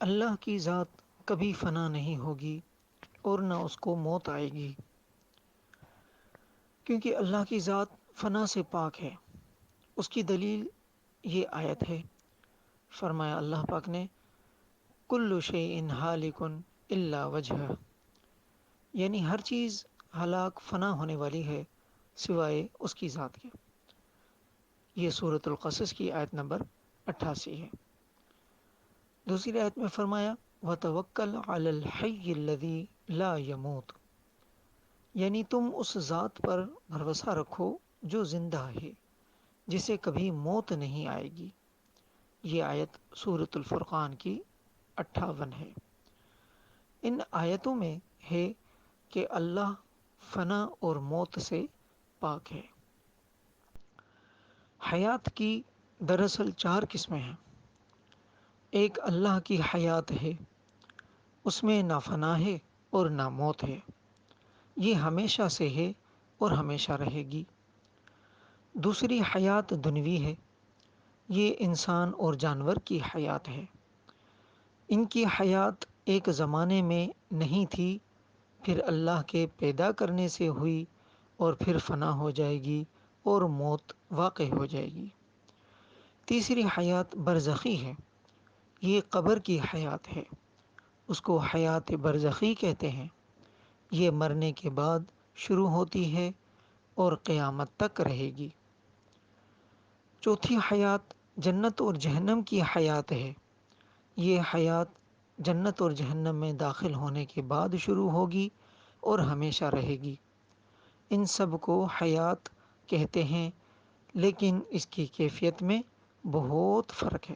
اللہ کی ذات کبھی فنا نہیں ہوگی اور نہ اس کو موت آئے گی، کیونکہ اللہ کی ذات فنا سے پاک ہے۔ اس کی دلیل یہ آیت ہے، فرمایا اللہ پاک نے کل شیء ہالک الا وجہہ، یعنی ہر چیز ہلاک فنا ہونے والی ہے سوائے اس کی ذات کے۔ یہ سورۃ القصص کی آیت نمبر 88 ہے۔ دوسری آیت میں فرمایا وتوکل علی الحی الذی لا یموت، یعنی تم اس ذات پر بھروسہ رکھو جو زندہ ہے، جسے کبھی موت نہیں آئے گی۔ یہ آیت سورۃ الفرقان کی 58 ہے۔ ان آیتوں میں ہے کہ اللہ فنا اور موت سے پاک ہے۔ حیات کی دراصل 4 قسمیں ہیں۔ ایک اللہ کی حیات ہے، اس میں نہ فنا ہے اور نہ موت ہے، یہ ہمیشہ سے ہے اور ہمیشہ رہے گی۔ دوسری حیات دنوی ہے، یہ انسان اور جانور کی حیات ہے۔ ان کی حیات ایک زمانے میں نہیں تھی، پھر اللہ کے پیدا کرنے سے ہوئی اور پھر فنا ہو جائے گی اور موت واقع ہو جائے گی۔ تیسری حیات برزخی ہے، یہ قبر کی حیات ہے، اس کو حیات برزخی کہتے ہیں۔ یہ مرنے کے بعد شروع ہوتی ہے اور قیامت تک رہے گی۔ چوتھی حیات جنت اور جہنم کی حیات ہے، یہ حیات جنت اور جہنم میں داخل ہونے کے بعد شروع ہوگی اور ہمیشہ رہے گی۔ ان سب کو حیات کہتے ہیں، لیکن اس کی کیفیت میں بہت فرق ہے۔